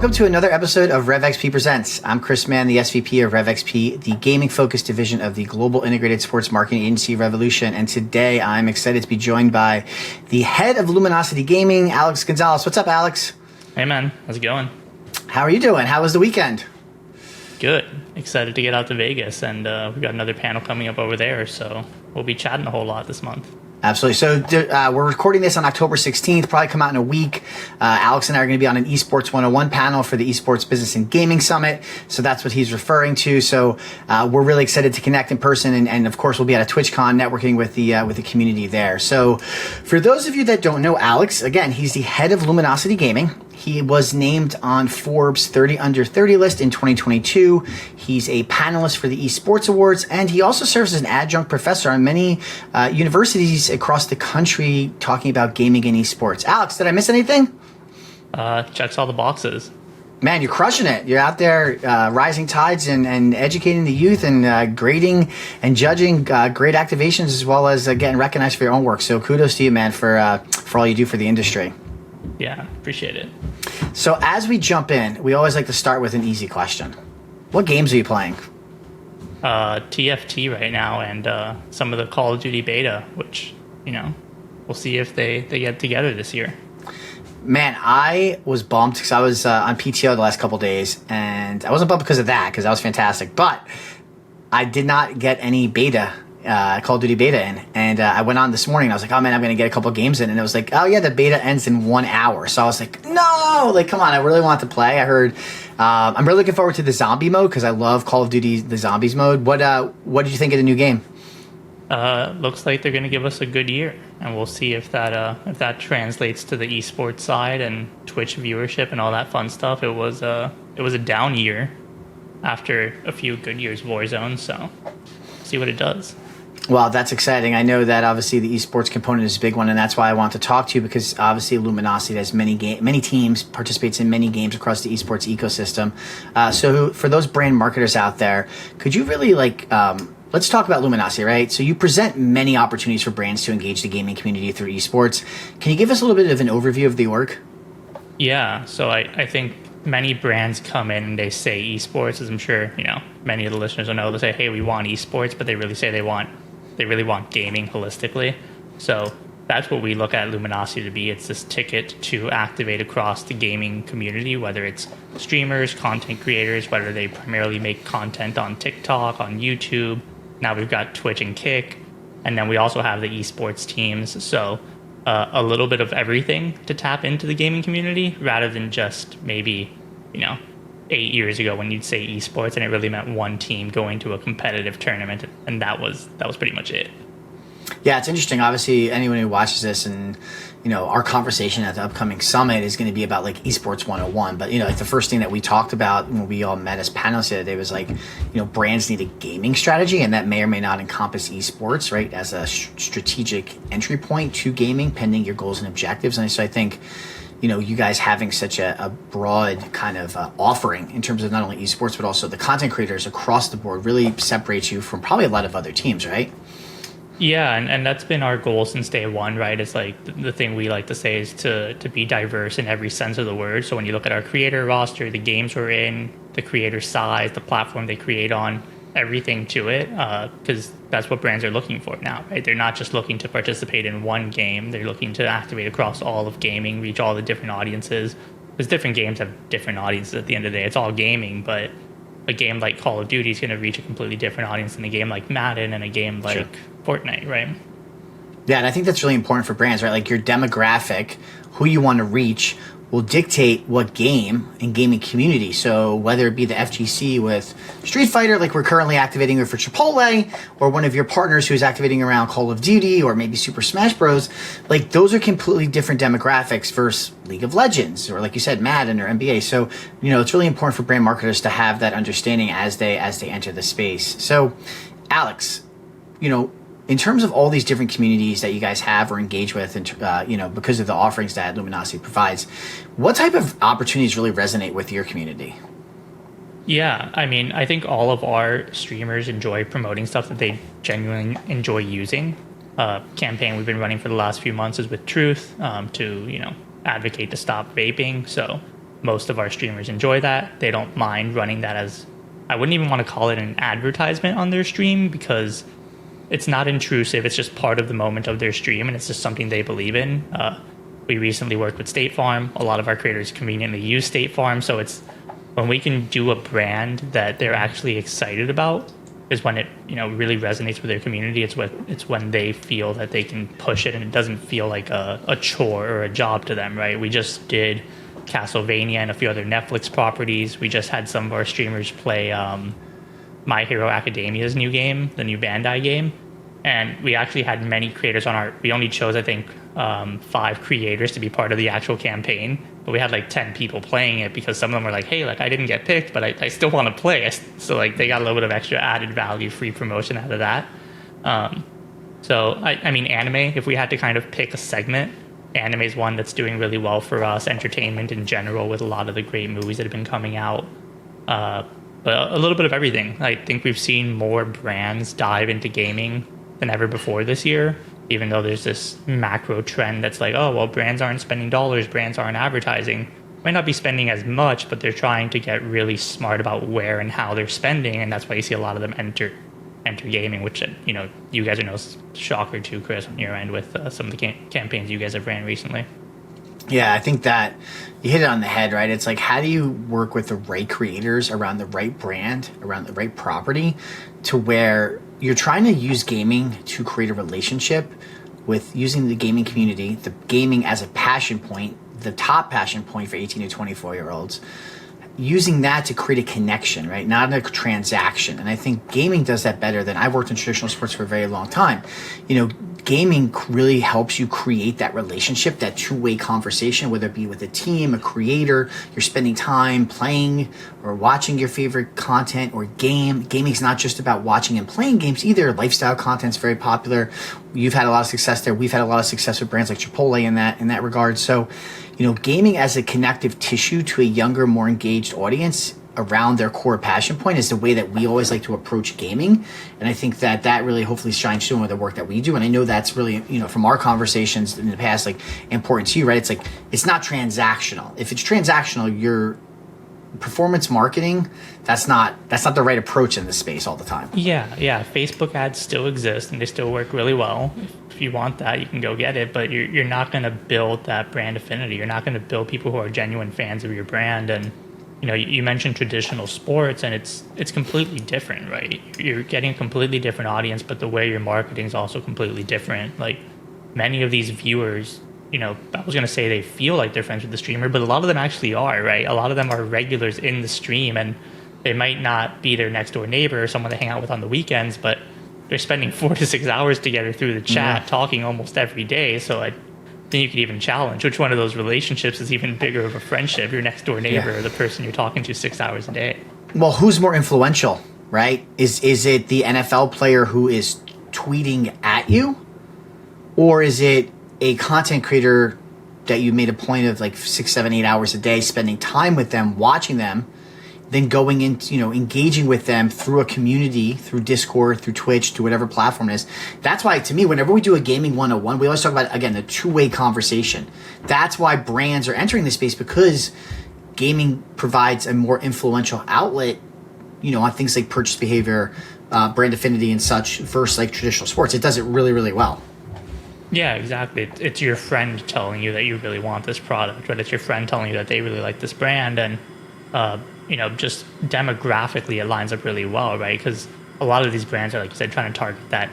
Welcome to another episode of rEvXP Presents. I'm Chris Mann, the SVP of rEvXP, the gaming-focused division of the global integrated sports marketing agency Revolution. And today I'm excited to be joined by the head of Luminosity Gaming, Alex Gonzalez. What's up, Alex? Hey, man. How's it going? How are you doing? How was the weekend? Good. Excited to get out to Vegas, and we've got another panel coming up over there, so we'll be chatting a whole lot this month. Absolutely. So we're recording this on October 16th, probably come out in a week. Alex and I are going to be on an Esports 101 panel for the Esports Business and Gaming Summit. So that's what he's referring to. So we're really excited to connect in person. And of course, we'll be at a TwitchCon networking with the community there. So for those of you that don't know Alex, again, he's the head of Luminosity Gaming. He was named on Forbes 30 Under 30 list in 2022. He's a panelist for the Esports Awards, and he also serves as an adjunct professor on many universities across the country talking about gaming and esports. Alex, did I miss anything? Checks all the boxes. Man, you're crushing it. You're out there rising tides and educating the youth and grading and judging great activations as well as getting recognized for your own work. So kudos to you, man, for all you do for the industry. Yeah, appreciate it. So as we jump in, we always like to start with an easy question. What games are you playing? TFT right now and some of the Call of Duty beta, which, we'll see if they get together this year. Man, I was bummed because I was on PTO the last couple days, and I wasn't bummed because of that, because that was fantastic. But I did not get any beta, Call of Duty beta in. And I went on this morning, and I was like, oh man, I'm going to get a couple games in. And it was like, oh yeah, the beta ends in 1 hour. So I was like, no, like, come on, I really want to play. I heard, I'm really looking forward to the zombie mode because I love Call of Duty, the zombies mode. What did you think of the new game? Looks like they're going to give us a good year, and we'll see if that translates to the esports side and Twitch viewership and all that fun stuff. It was a down year after a few good years of Warzone, so see what it does. Well, that's exciting. I know that obviously the esports component is a big one, and that's why I want to talk to you, because obviously Luminosity has many teams, participates in many games across the esports ecosystem. So for those brand marketers out there, could you really let's talk about Luminosity, right? So you present many opportunities for brands to engage the gaming community through esports. Can you give us a little bit of an overview of the org? Yeah, so I think many brands come in and they say esports, as I'm sure many of the listeners will know. They say, hey, we want esports, but they really say they really want gaming holistically. So that's what we look at Luminosity to be. It's this ticket to activate across the gaming community, whether it's streamers, content creators, whether they primarily make content on TikTok, on YouTube. Now we've got Twitch and Kick, and then we also have the esports teams. So a little bit of everything to tap into the gaming community, rather than just maybe 8 years ago when you'd say esports and it really meant one team going to a competitive tournament, and that was pretty much it. Yeah, it's interesting. Obviously, anyone who watches this and, our conversation at the upcoming summit is going to be about like Esports 101. But, like the first thing that we talked about when we all met as panelists the other day was like, brands need a gaming strategy, and that may or may not encompass esports, right, as a strategic entry point to gaming, pending your goals and objectives. And so I think, you guys having such a broad kind of offering in terms of not only esports, but also the content creators across the board really separates you from probably a lot of other teams, right? Yeah, and that's been our goal since day one, right? It's like the thing we like to say is to be diverse in every sense of the word. So when you look at our creator roster, the games we're in, the creator size, the platform they create on, everything to it, because that's what brands are looking for now, right? They're not just looking to participate in one game. They're looking to activate across all of gaming, reach all the different audiences, because different games have different audiences at the end of the day. It's all gaming, but a game like Call of Duty is going to reach a completely different audience than a game like Madden and a game like Fortnite, right? Yeah, and I think that's really important for brands, right? Like your demographic, who you want to reach, will dictate what game and gaming community. So whether it be the FGC with Street Fighter, like we're currently activating for Chipotle, or one of your partners who's activating around Call of Duty, or maybe Super Smash Bros., like those are completely different demographics versus League of Legends, or like you said, Madden or NBA. So, it's really important for brand marketers to have that understanding as they enter the space. So, Alex, in terms of all these different communities that you guys have or engage with, and because of the offerings that Luminosity provides, what type of opportunities really resonate with your community? Yeah, I think all of our streamers enjoy promoting stuff that they genuinely enjoy using. Campaign we've been running for the last few months is with Truth, to advocate to stop vaping. So most of our streamers enjoy that. They don't mind running that as, I wouldn't even want to call it an advertisement on their stream, because it's not intrusive. It's just part of the moment of their stream, and it's just something they believe in. We recently worked with State Farm. A lot of our creators conveniently use State Farm, so it's when we can do a brand that they're actually excited about is when it, really resonates with their community. It's when they feel that they can push it and it doesn't feel like a chore or a job to them, right? We just did Castlevania and a few other Netflix properties. We just had some of our streamers play My Hero Academia's new game, the new Bandai game. And we actually had many creators on we only chose, I think, 5 creators to be part of the actual campaign. But we had like 10 people playing it, because some of them were like, hey, like I didn't get picked, but I still want to play. So like they got a little bit of extra added value, free promotion out of that. So I mean, anime, if we had to kind of pick a segment, anime is one that's doing really well for us. Entertainment in general, with a lot of the great movies that have been coming out. But a little bit of everything. I think we've seen more brands dive into gaming than ever before this year, even though there's this macro trend that's like, oh, well, brands aren't spending dollars, brands aren't advertising. Might not be spending as much, but they're trying to get really smart about where and how they're spending, and that's why you see a lot of them enter gaming, which, you guys are no shocker to, Chris, on your end with some of the campaigns you guys have ran recently. Yeah, I think that you hit it on the head, right? It's like, how do you work with the right creators around the right brand, around the right property, to where you're trying to use gaming to create a relationship with using the gaming community, the gaming as a passion point, the top passion point for 18 to 24-year-olds, using that to create a connection, right? Not a transaction. And I think gaming does that better than I've worked in traditional sports for a very long time. Gaming really helps you create that relationship, that two-way conversation, whether it be with a team, a creator, you're spending time playing or watching your favorite content or game. Gaming's not just about watching and playing games either. Lifestyle content's very popular. You've had a lot of success there. We've had a lot of success with brands like Chipotle in that regard. So, gaming as a connective tissue to a younger, more engaged audience around their core passion point is the way that we always like to approach gaming. And I think that really hopefully shines through with the work that we do. And I know that's really, from our conversations in the past, like, important to you, right? It's like, it's not transactional. If it's transactional, your performance marketing, that's not the right approach in this space all the time. Yeah. Facebook ads still exist and they still work really well. If you want that, you can go get it, but you're not going to build that brand affinity. You're not going to build people who are genuine fans of your brand. And you mentioned traditional sports, and it's completely different, right? You're getting a completely different audience, but the way you're marketing is also completely different. Like, many of these viewers, I was going to say they feel like they're friends with the streamer, but a lot of them actually are, right? A lot of them are regulars in the stream, and they might not be their next door neighbor or someone they hang out with on the weekends, but they're spending 4 to 6 hours together through the chat, talking almost every day. So then you could even challenge which one of those relationships is even bigger of a friendship, your next door neighbor or the person you're talking to 6 hours a day. Well, who's more influential, right? Is it the NFL player who is tweeting at you, or is it a content creator that you made a point of like 6, 7, 8 hours a day, spending time with them, watching them, then going into, engaging with them through a community, through Discord, through Twitch, through whatever platform it is. That's why, to me, whenever we do a gaming 101, we always talk about, again, the two-way conversation. That's why brands are entering this space, because gaming provides a more influential outlet, on things like purchase behavior, brand affinity and such, versus like traditional sports. It does it really, really well. Yeah, exactly. It's your friend telling you that you really want this product, right? It's your friend telling you that they really like this brand, and just demographically it lines up really well, right? Because a lot of these brands are, like you said, trying to target that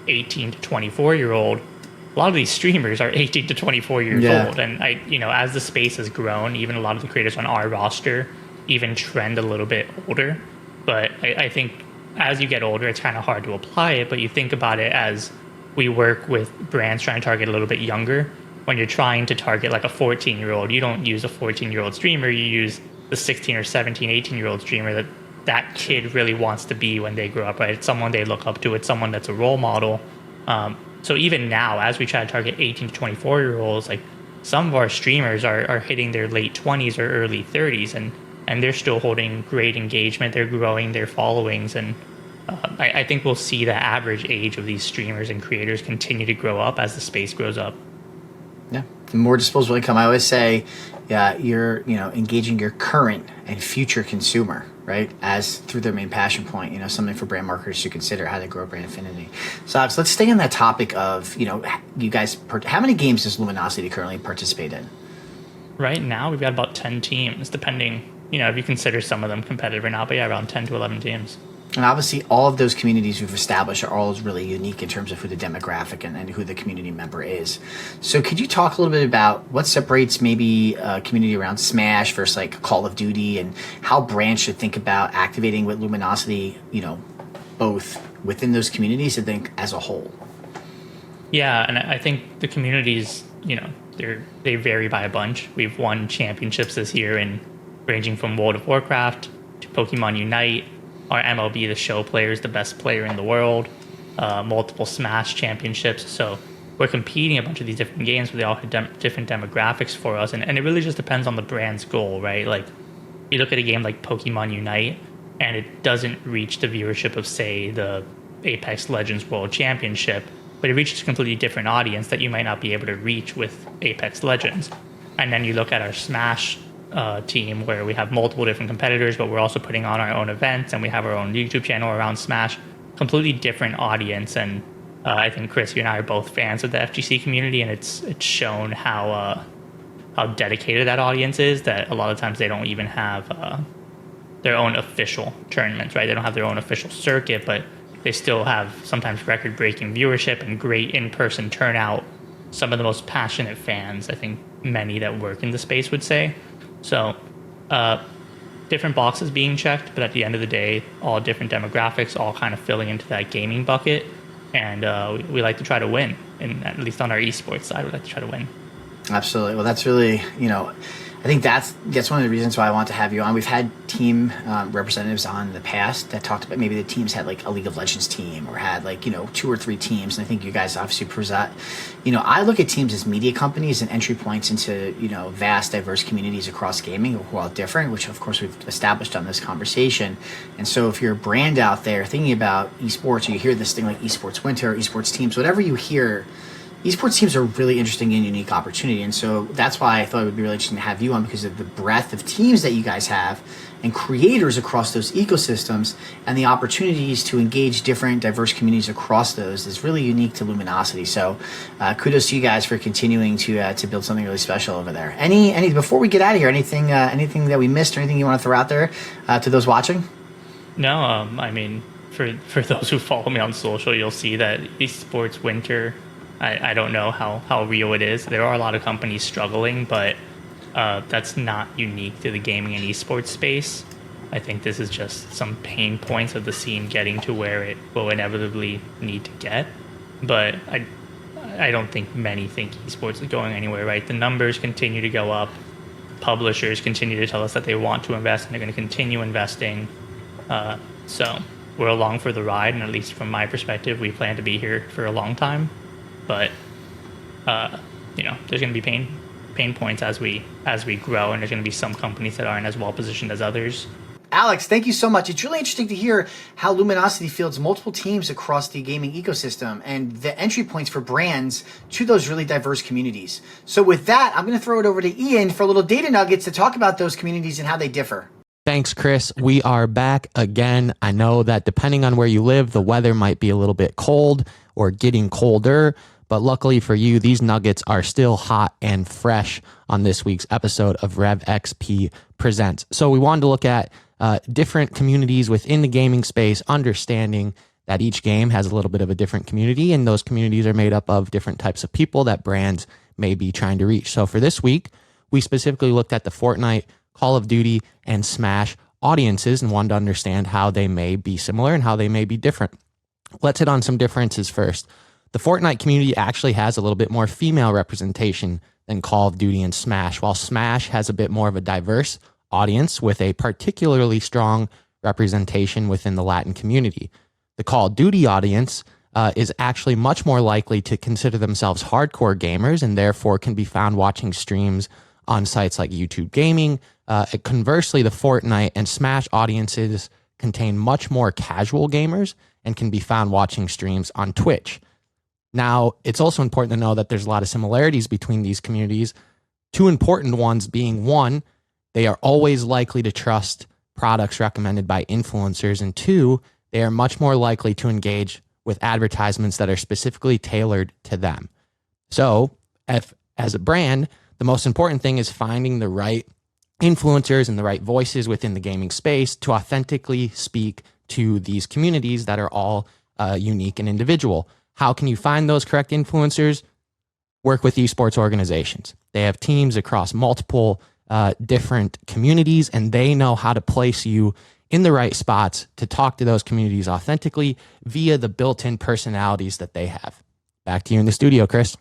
18 to 24-year-old. A lot of these streamers are 18 to 24 years old, and as the space has grown, even a lot of the creators on our roster even trend a little bit older. But I think as you get older, it's kind of hard to apply it. But you think about it as we work with brands trying to target a little bit younger. When you're trying to target like a 14-year-old, you don't use a 14-year-old streamer. You use the 16 or 17, 18-year-old streamer that kid really wants to be when they grow up, right? It's someone they look up to. It's someone that's a role model. So even now, as we try to target 18 to 24-year-olds, like, some of our streamers are hitting their late 20s or early 30s, and they're still holding great engagement. They're growing their followings, and I think we'll see the average age of these streamers and creators continue to grow up as the space grows up. Yeah, more disposable income. I always say, yeah, you're engaging your current and future consumer, right, as through their main passion point. Something for brand marketers to consider how they grow brand affinity. So Alex, let's stay on that topic of you guys. How many games does Luminosity currently participate in? Right now, we've got about 10 teams, depending, if you consider some of them competitive or not, but yeah, around 10 to 11 teams. And obviously, all of those communities we've established are all really unique in terms of who the demographic and who the community member is. So could you talk a little bit about what separates maybe a community around Smash versus like Call of Duty, and how brands should think about activating with Luminosity, both within those communities and think as a whole? Yeah, and I think the communities, they vary by a bunch. We've won championships this year ranging from World of Warcraft to Pokemon Unite. Our MLB The Show player is the best player in the world. Multiple Smash championships. So we're competing a bunch of these different games, but they all have different demographics for us. And it really just depends on the brand's goal, right? Like, you look at a game like Pokemon Unite, and it doesn't reach the viewership of, say, the Apex Legends World Championship, but it reaches a completely different audience that you might not be able to reach with Apex Legends. And then you look at our Smash team, where we have multiple different competitors, but we're also putting on our own events, and we have our own YouTube channel around Smash. Completely different audience, and I think Chris, you and I are both fans of the FGC community, and it's shown how dedicated that audience is. That a lot of times they don't even have their own official tournaments, right? They don't have their own official circuit, but they still have sometimes record-breaking viewership and great in-person turnout. Some of the most passionate fans, I think many that work in the space would say. So, different boxes being checked, but at the end of the day, all different demographics, all kind of filling into that gaming bucket. And we like to try to win, and at least on our esports side, we like to try to win. Absolutely. Well, that's really, I think that's one of the reasons why I want to have you on. We've had team representatives on in the past that talked about maybe the teams had like a League of Legends team, or had like, 2 or 3 teams. And I think you guys obviously present, I look at teams as media companies and entry points into, vast, diverse communities across gaming who are all different, which of course we've established on this conversation. And so if you're a brand out there thinking about esports, or you hear this thing like esports winter, esports teams, whatever you hear, esports teams are a really interesting and unique opportunity. And so that's why I thought it would be really interesting to have you on, because of the breadth of teams that you guys have and creators across those ecosystems, and the opportunities to engage different diverse communities across those is really unique to Luminosity. So kudos to you guys for continuing to build something really special over there. Any before we get out of here, anything that we missed, or anything you want to throw out there to those watching? No, I mean, for those who follow me on social, you'll see that esports winter, I don't know how real it is. There are a lot of companies struggling, but that's not unique to the gaming and esports space. I think this is just some pain points of the scene getting to where it will inevitably need to get. But I don't think many think esports is going anywhere, right? The numbers continue to go up. Publishers continue to tell us that they want to invest, and they're going to continue investing. So we're along for the ride, and at least from my perspective, we plan to be here for a long time. But there's going to be pain points as we grow, and there's going to be some companies that aren't as well positioned as others. Alex, thank you so much. It's really interesting to hear how Luminosity fields multiple teams across the gaming ecosystem, and the entry points for brands to those really diverse communities. So with that, I'm going to throw it over to Ian for a little data nuggets to talk about those communities and how they differ. Thanks, Chris. We are back again. I know that depending on where you live, the weather might be a little bit cold or getting colder, but luckily for you, these nuggets are still hot and fresh on this week's episode of rEvXP Presents. So we wanted to look at different communities within the gaming space, understanding that each game has a little bit of a different community, and those communities are made up of different types of people that brands may be trying to reach. So for this week, we specifically looked at the Fortnite, Call of Duty, and Smash audiences and wanted to understand how they may be similar and how they may be different. Let's hit on some differences first. The Fortnite community actually has a little bit more female representation than Call of Duty and Smash, while Smash has a bit more of a diverse audience with a particularly strong representation within the Latin community. The Call of Duty audience is actually much more likely to consider themselves hardcore gamers, and therefore can be found watching streams on sites like YouTube Gaming. Conversely, the Fortnite and Smash audiences contain much more casual gamers and can be found watching streams on Twitch. Now, it's also important to know that there's a lot of similarities between these communities. Two important ones being, one, they are always likely to trust products recommended by influencers, and two, they are much more likely to engage with advertisements that are specifically tailored to them. So, as a brand, the most important thing is finding the right influencers and the right voices within the gaming space to authentically speak to these communities that are all unique and individual. How can you find those correct influencers? Work with esports organizations. They have teams across multiple different communities, and they know how to place you in the right spots to talk to those communities authentically via the built-in personalities that they have. Back to you in the studio, Chris.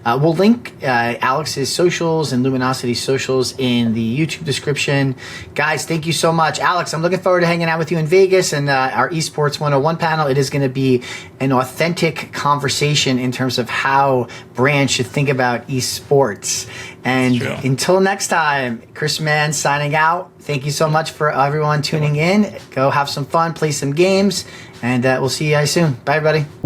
We'll link Alex's socials and Luminosity's socials in the YouTube description. Guys, thank you so much. Alex, I'm looking forward to hanging out with you in Vegas and our Esports 101 panel. It is going to be an authentic conversation in terms of how brands should think about esports. And until next time, Chris Mann signing out. Thank you so much for everyone tuning in. Go have some fun, play some games, and we'll see you guys soon. Bye, everybody.